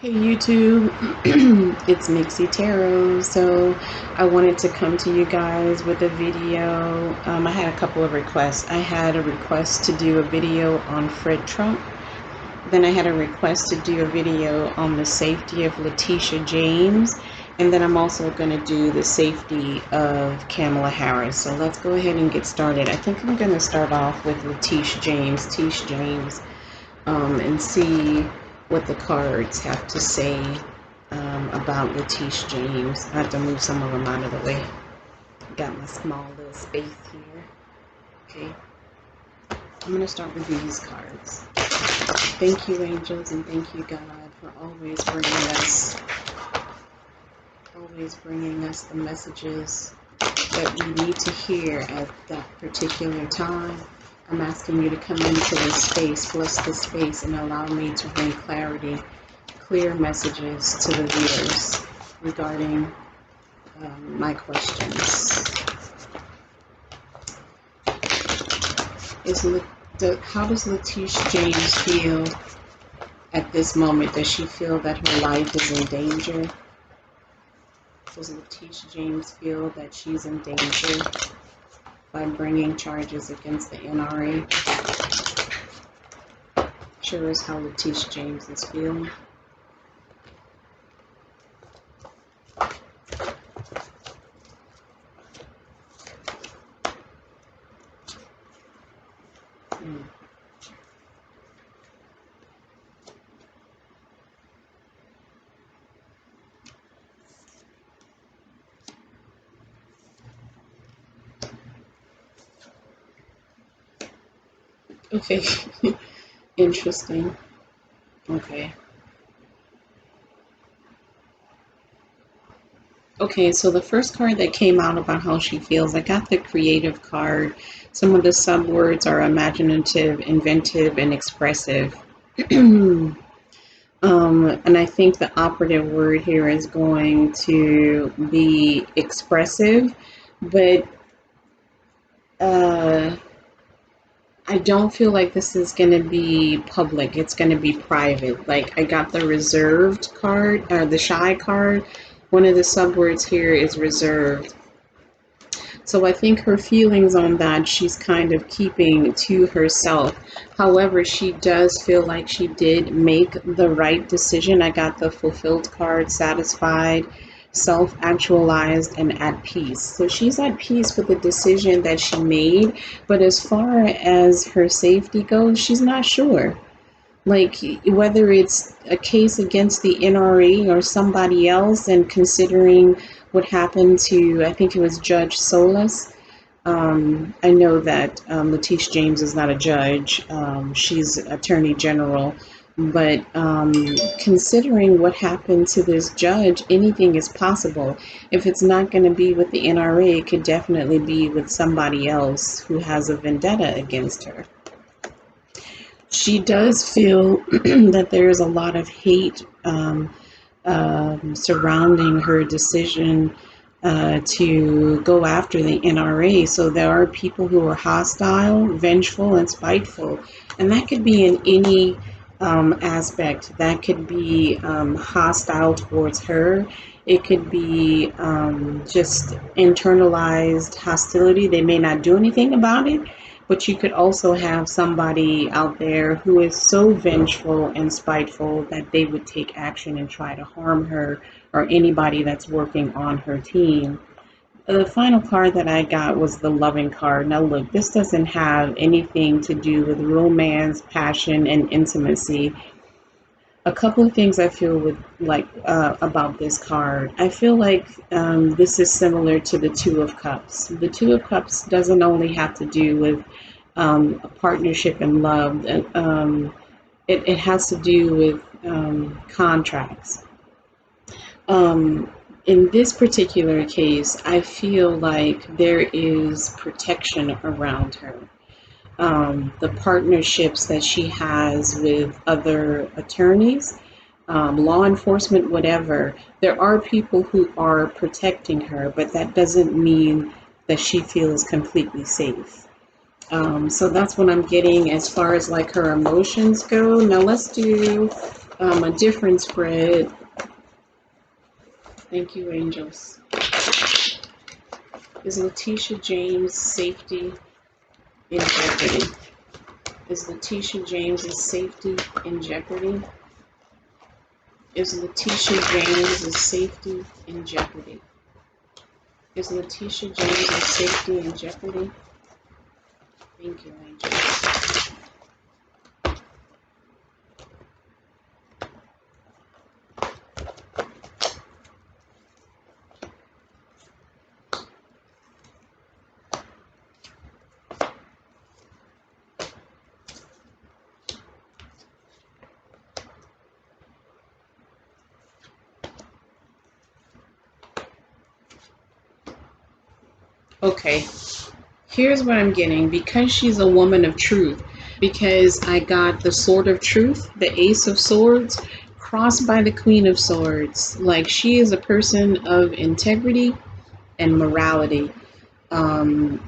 Hey YouTube, it's Mixie Tarot. So I wanted to come to you guys with a video. I had a couple of requests. I had a request to do a video on Fred Trump. Then I had a request to do a video on the safety of Letitia James. And then I'm also going to do the safety of Kamala Harris. So let's go ahead and get started. I think I'm going to start off with Letitia James, and see what the cards have to say about Letitia James. I have to move some of them out of the way. Got my small little space here. Okay, I'm going to start with these cards. Thank you, angels, and thank you, God, for always bringing us the messages that we need to hear at that particular time. I'm asking you to come into this space, bless this space, and allow me to bring clarity, clear messages to the viewers regarding my questions. How does Letitia James feel at this moment? Does she feel that her life is in danger? Does Letitia James feel that she's in danger by bringing charges against the NRA? Sure is how Letitia James is feeling. Okay, interesting. Okay. Okay, so the first card that came out about how she feels, I got the creative card. Some of the subwords are imaginative, inventive, and expressive. And I think the operative word here is going to be expressive, but I don't feel like this is going to be public. It's going to be private. Like, I got the reserved card, the shy card. One of the subwords here is reserved. So I think her feelings on that, she's kind of keeping to herself. However, she does feel like she did make the right decision. I got the fulfilled card, satisfied, self-actualized, and at peace. So she's at peace with the decision that she made. But as far as her safety goes, she's not sure. Like, whether it's a case against the NRA or somebody else, and considering what happened to, I think it was Judge Solis. I know that Letitia James is not a judge. She's Attorney General. But considering what happened to this judge, anything is possible. If it's not going to be with the NRA, it could definitely be with somebody else who has a vendetta against her. She does feel that there's a lot of hate surrounding her decision to go after the NRA. So there are people who are hostile, vengeful, and spiteful. And that could be in any aspect. That could be hostile towards her. It could be just internalized hostility. They may not do anything about it, but you could also have somebody out there who is so vengeful and spiteful that they would take action and try to harm her or anybody that's working on her team. The final card that I got was the loving card. Now look, this doesn't have anything to do with romance, passion, and intimacy. A couple of things I feel about this card. I feel like this is similar to the Two of Cups. The Two of Cups doesn't only have to do with a partnership and love. It has to do with contracts. In this particular case, I feel like there is protection around her. The partnerships that she has with other attorneys, law enforcement, whatever, there are people who are protecting her, but that doesn't mean that she feels completely safe. So that's what I'm getting as far as like her emotions go. Now let's do A different spread. Thank you, angels. Is Letitia James' safety in jeopardy? Is Letitia James's safety in jeopardy? Is Letitia James's safety in jeopardy? Is Letitia James's safety in jeopardy? Thank you, angels. Okay, here's what I'm getting. Because she's a woman of truth, because I got the sword of truth, the ace of swords, crossed by the queen of swords. Like, she is a person of integrity and morality. And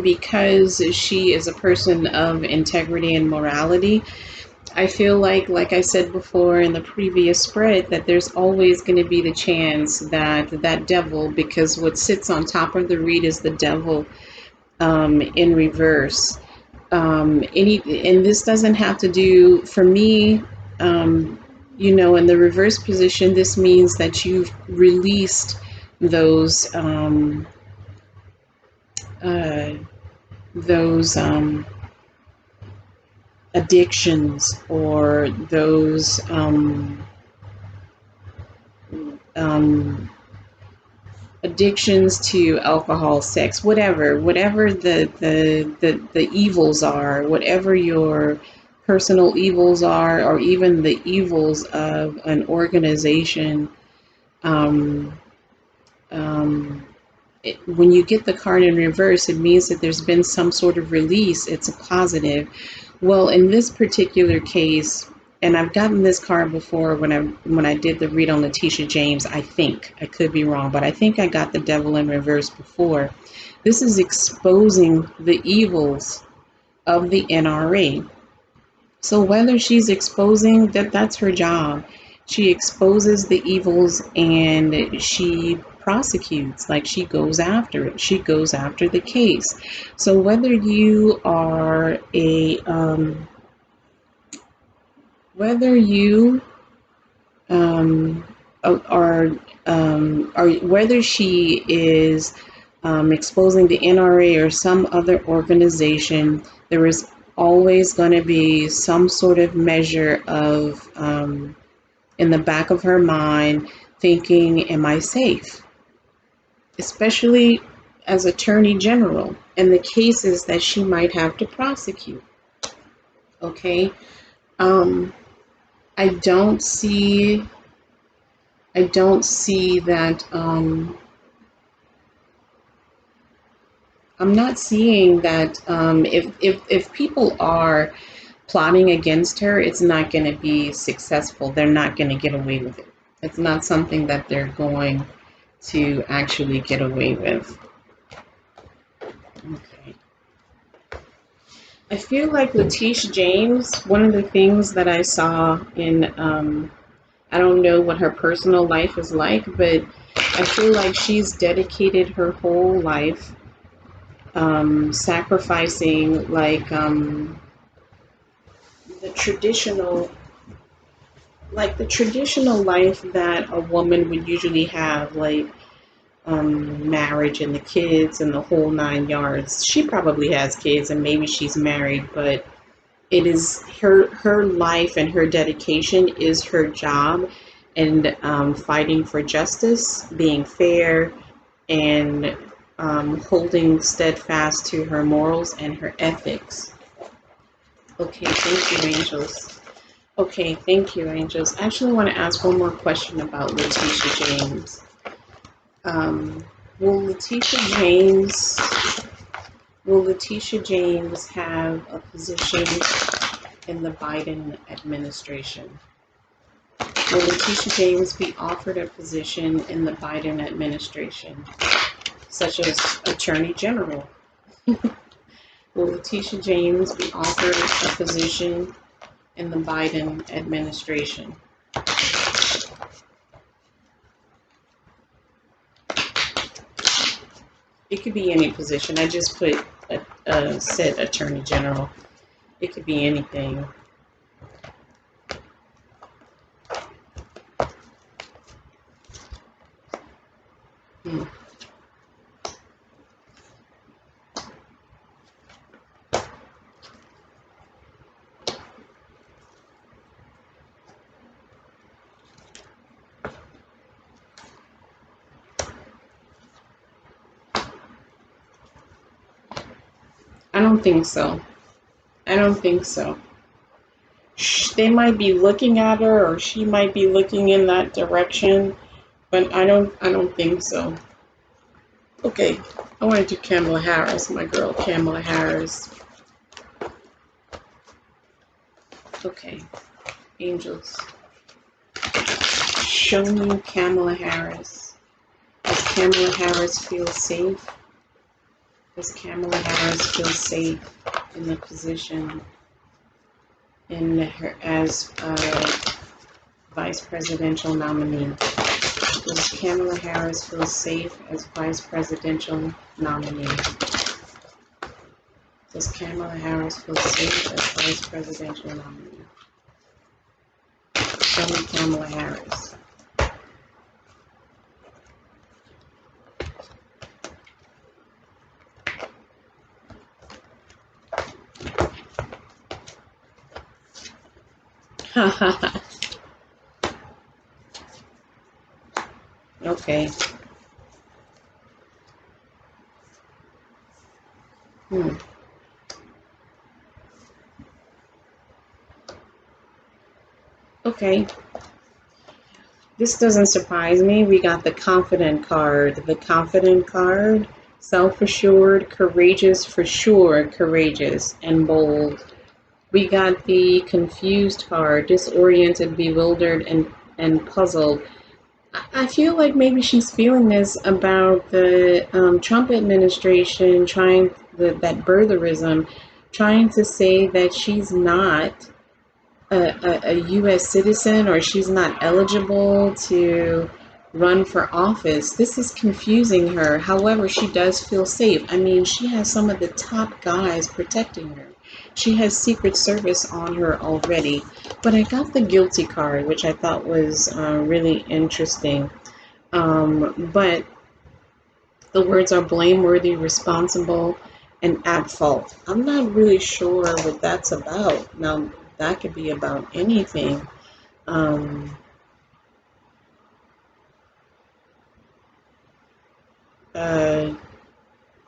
because she is a person of integrity and morality, I feel like I said before in the previous spread, that there's always going to be the chance that that devil, because what sits on top of the reed is the devil, in reverse. And this doesn't have to do, for me, in the reverse position, this means that you've released those, uh, those addictions, or those um, addictions to alcohol, sex, whatever the evils are, whatever your personal evils are, or even the evils of an organization. Um, um, when you get the card in reverse, it means that there's been some sort of release. It's a positive. Well, in this particular case, and I've gotten this card before when I did the read on Letitia James, I think. I could be wrong, but I think I got the devil in reverse before. This is exposing the evils of the NRA. So whether she's exposing, that's her job. She exposes the evils and she prosecutes, like she goes after it. She goes after the case. So whether you are whether you are or whether she is exposing the NRA or some other organization, there is always going to be some sort of measure of, in the back of her mind, thinking, am I safe? Especially as Attorney General and the cases that she might have to prosecute. Okay. Um, I don't see that, I'm not seeing that, if people are plotting against her, it's not going to be successful. They're not going to get away with it. It's not something that they're going to actually get away with. Okay. I feel like Letitia James, one of the things that I saw in, I don't know what her personal life is like, but I feel like she's dedicated her whole life, sacrificing, like, the traditional the traditional life that a woman would usually have, like, marriage and the kids and the whole 9 yards. She probably has kids and maybe she's married, but it is her life, and her dedication is her job, and fighting for justice, being fair, and holding steadfast to her morals and her ethics. Okay, thank you, angels. Okay, thank you, angels. I actually want to ask one more question about Letitia James. Um, will Letitia James will Letitia James have a position in the Biden administration? Will Letitia James be offered a position in the Biden administration, such as Attorney General? Will Letitia James be offered a position in the Biden administration? It could be any position. I just put said Attorney General. It could be anything. Hmm. I don't think so. I don't think so. They might be looking at her, or she might be looking in that direction, but I don't think so. Okay, I want to do Kamala Harris, my girl Kamala Harris. Okay, angels, show me Kamala Harris. Does Kamala Harris feel safe? Does Kamala Harris feel safe in the position in her as vice presidential nominee? Does Kamala Harris feel safe as vice presidential nominee? Does Kamala Harris feel safe as vice presidential nominee? Show me Kamala Harris. Okay. Hmm. Okay. This doesn't surprise me. We got the confident card. The confident card, self-assured, courageous, for sure, courageous, and bold. We got the confused card, disoriented, bewildered, and puzzled. I feel like maybe she's feeling this about the Trump administration that birtherism, trying to say that she's not a U.S. citizen or she's not eligible to run for office. This is confusing her. However, she does feel safe. I mean, she has some of the top guys protecting her. She has Secret Service on her already. But I got the guilty card, which I thought was really interesting. But the words are blameworthy, responsible, and at fault. I'm not really sure what that's about. Now, that could be about anything. Um, uh,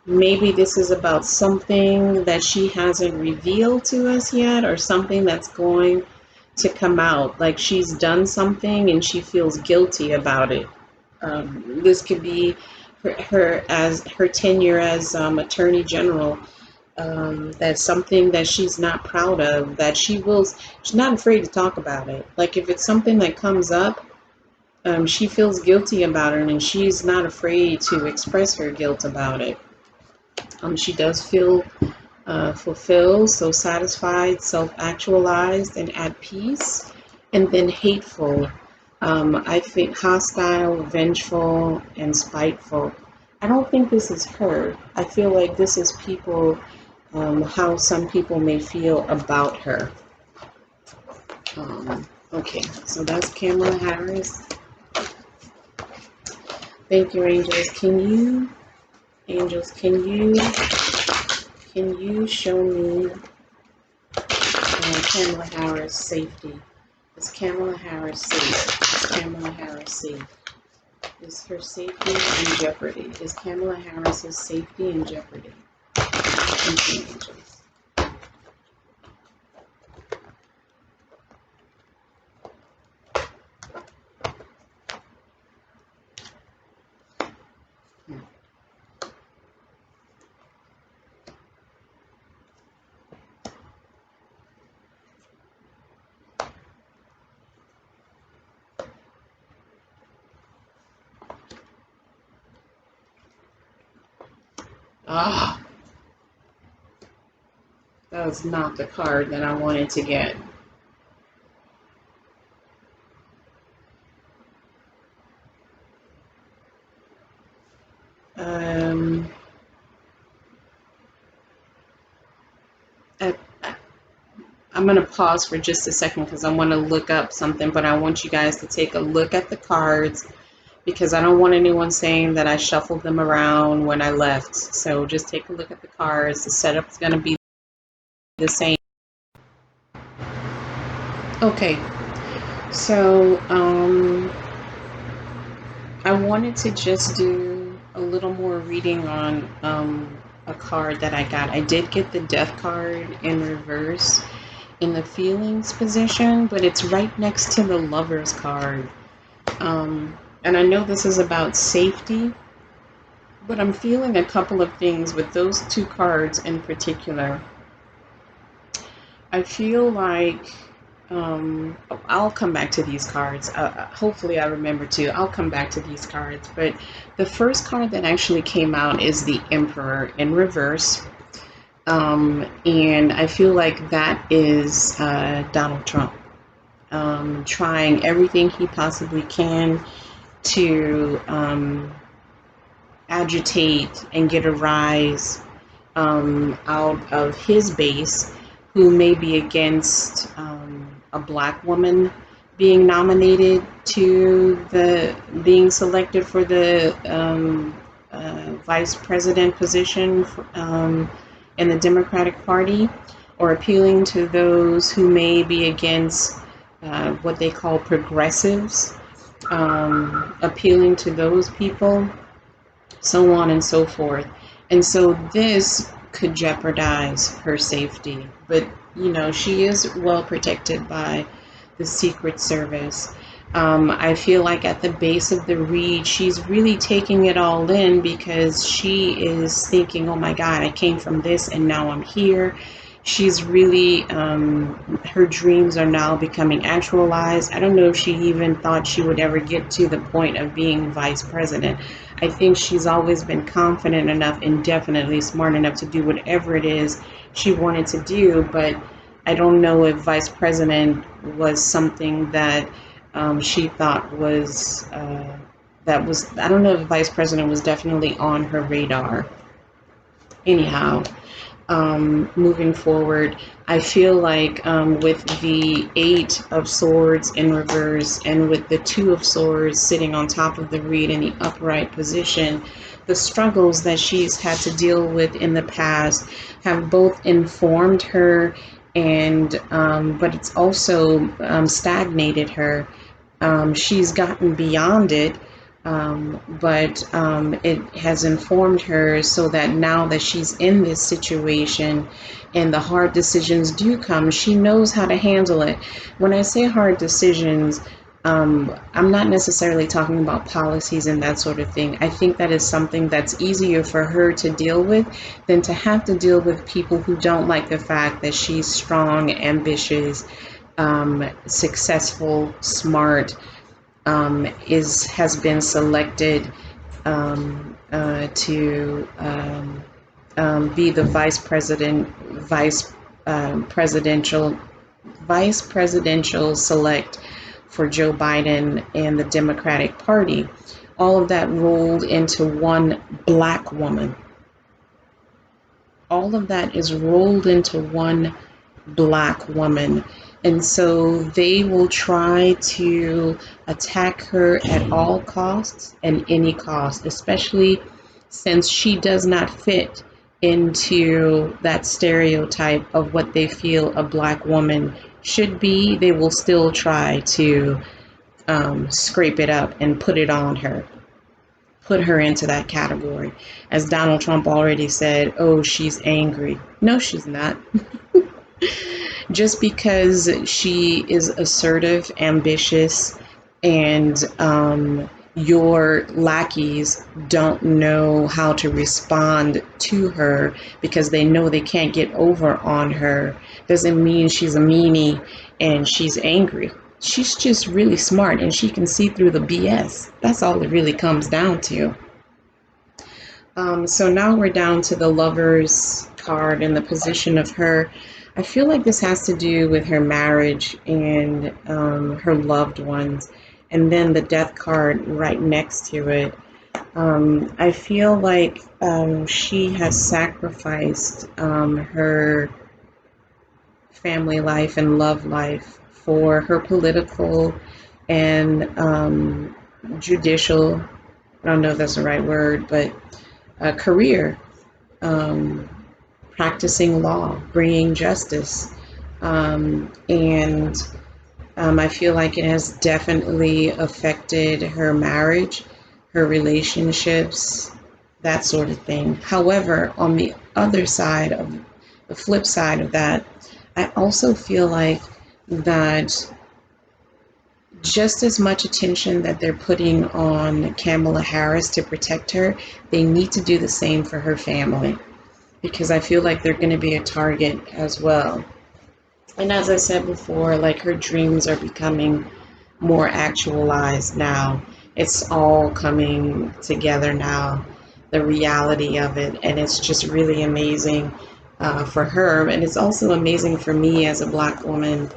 Maybe this is about something that she hasn't revealed to us yet, or something that's going to come out. Like she's done something and she feels guilty about it. This could be her as her tenure as Attorney General. That's something that she's not proud of, that she's not afraid to talk about it. Like if it's something that comes up, she feels guilty about it and she's not afraid to express her guilt about it. She does feel fulfilled, so satisfied, self-actualized, and at peace. And then hateful. I think hostile, vengeful, and spiteful. I don't think this is her. I feel like this is people, how some people may feel about her. Okay, so that's Kamala Harris. Thank you, angels. Can you show me Kamala Harris safety? Is Kamala Harris safe? Is Kamala Harris safe? Is her safety in jeopardy? Is Kamala Harris's safety in jeopardy? Thank you, angels. Ah, was not the card that I wanted to get. Um, I, I'm going to pause for just a second because I want to look up something, but I want you guys to take a look at the cards because I don't want anyone saying that I shuffled them around when I left. So just take a look at the cards. The setup's going to be the same. Okay, so I wanted to just do a little more reading on a card that I got. I did get the Death card in reverse in the feelings position, but it's right next to the Lovers card. And I know this is about safety, but I'm feeling a couple of things with those two cards in particular. I feel like I'll come back to these cards. Hopefully, I remember to. I'll come back to these cards. But the first card that actually came out is the Emperor in reverse. And I feel like that is Donald Trump trying everything he possibly can to agitate and get a rise out of his base who may be against a black woman being nominated to the being selected for the vice president position in the Democratic Party, or appealing to those who may be against what they call progressives, appealing to those people, so on and so forth. And so this could jeopardize her safety. But, you know, she is well protected by the Secret Service. I feel like at the base of the read, she's really taking it all in because she is thinking, oh my God, I came from this and now I'm here. She's really, her dreams are now becoming actualized. I don't know if she even thought she would ever get to the point of being vice president. I think she's always been confident enough and definitely smart enough to do whatever it is she wanted to do, but I don't know if vice president was something that she thought was, I don't know if vice president was definitely on her radar. Anyhow, moving forward, I feel like with the Eight of Swords in reverse and with the Two of Swords sitting on top of the reed in the upright position, the struggles that she's had to deal with in the past have both informed her and but it's also stagnated her. She's gotten beyond it, but it has informed her so that now that she's in this situation and the hard decisions do come, she knows how to handle it. When I say hard decisions, I'm not necessarily talking about policies and that sort of thing. I think that is something that's easier for her to deal with than to have to deal with people who don't like the fact that she's strong, ambitious, successful, smart, has been selected to be the vice presidential select for Joe Biden and the Democratic Party. All of that rolled into one black woman. All of that is rolled into one black woman. And so they will try to attack her at all costs and any cost, especially since she does not fit into that stereotype of what they feel a black woman should be. They will still try to scrape it up and put it on her, put her into that category. As Donald Trump already said, oh, she's angry. No, she's not. Just because she is assertive, ambitious, and your lackeys don't know how to respond to her because they know they can't get over on her, doesn't mean she's a meanie and she's angry. She's just really smart and she can see through the BS. That's all it really comes down to. So now we're down to the Lovers card in the position of her. I feel like this has to do with her marriage and her loved ones. And then the death card right next to it. I feel like she has sacrificed her family life and love life for her political and judicial, I don't know if that's the right word, but career, um, practicing law, bringing justice. And I feel like it has definitely affected her marriage, her relationships, that sort of thing. However, on the other side of the flip side of that, I also feel like that just as much attention that they're putting on Kamala Harris to protect her, they need to do the same for her family because I feel like they're going to be a target as well. And as I said before, like her dreams are becoming more actualized now. It's all coming together now, the reality of it. And it's just really amazing for her. And it's also amazing for me as a Black woman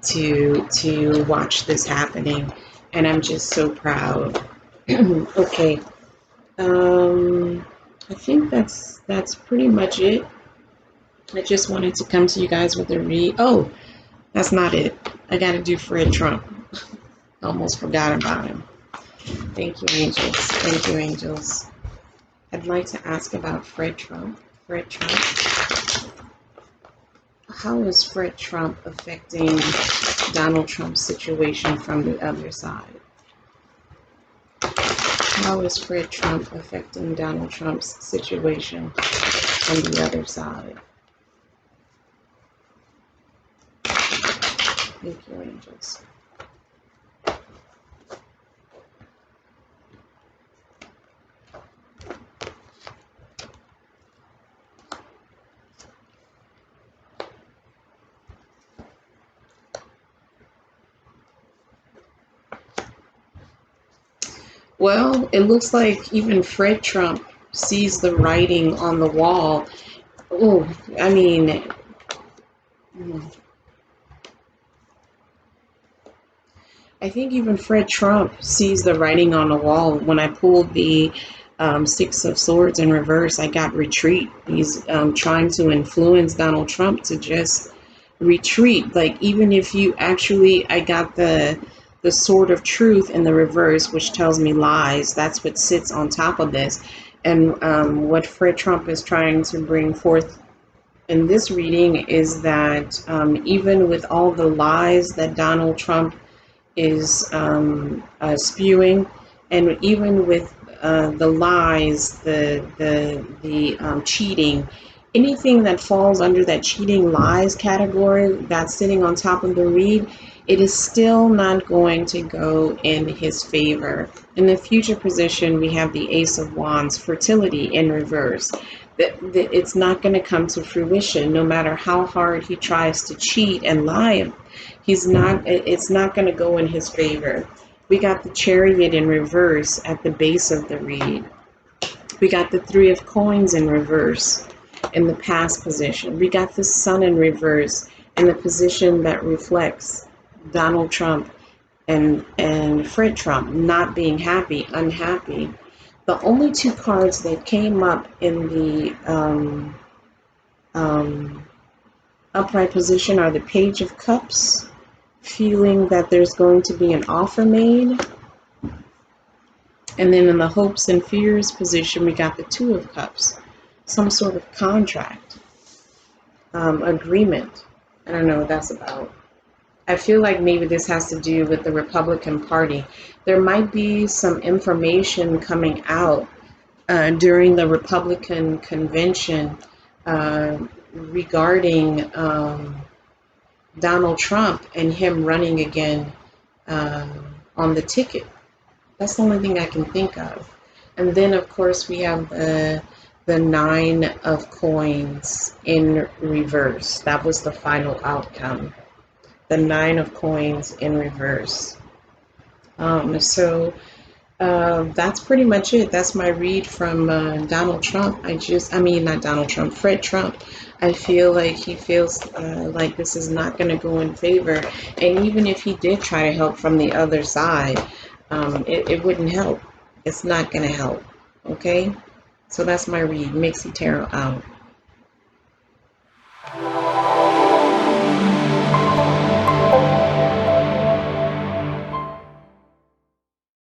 to watch this happening. And I'm just so proud. Okay. I think that's pretty much it. I just wanted to come to you guys with a read. Oh, that's not it. I got to do Fred Trump. Almost forgot about him. Thank you, angels. Thank you, angels. I'd like to ask about Fred Trump. Fred Trump. How is Fred Trump affecting Donald Trump's situation from the other side? How is Fred Trump affecting Donald Trump's situation from the other side? Thank you, angels. Well, it looks like even Fred Trump sees the writing on the wall. Oh, I mean, I think even Fred Trump sees the writing on the wall. When I pulled the Six of Swords in reverse, I got retreat. He's trying to influence Donald Trump to just retreat. Like, even if you actually, I got the Sword of Truth in the reverse, which tells me lies. That's what sits on top of this. And what Fred Trump is trying to bring forth in this reading is that even with all the lies that Donald Trump is spewing, and even with the lies, the cheating, anything that falls under that cheating lies category that's sitting on top of the read, it is still not going to go in his favor. In the future position, we have the Ace of Wands, fertility in reverse. It's not going to come to fruition, no matter how hard he tries to cheat and lie. It's not going to go in his favor. We got the Chariot in reverse at the base of the read. We got the Three of Coins in reverse in the past position. We got the Sun in reverse in the position that reflects Donald Trump and Fred Trump not being happy, unhappy. The only two cards that came up in the upright position are the Page of Cups, feeling that there's going to be an offer made. And then in the hopes and fears position, we got the Two of Cups, some sort of contract, agreement. I don't know what that's about. I feel like maybe this has to do with the Republican Party. There might be some information coming out during the Republican convention regarding Donald Trump and him running again on the ticket. That's the only thing I can think of. And then, of course, we have the Nine of Coins in reverse. That was the final outcome. The Nine of Coins in reverse. So That's pretty much it. That's my read from Donald Trump. I mean, not Donald Trump, Fred Trump. I feel like he feels like this is not going to go in favor. And even if he did try to help from the other side, it wouldn't help. It's not going to help. Okay? So that's my read. Mixie Tarot out.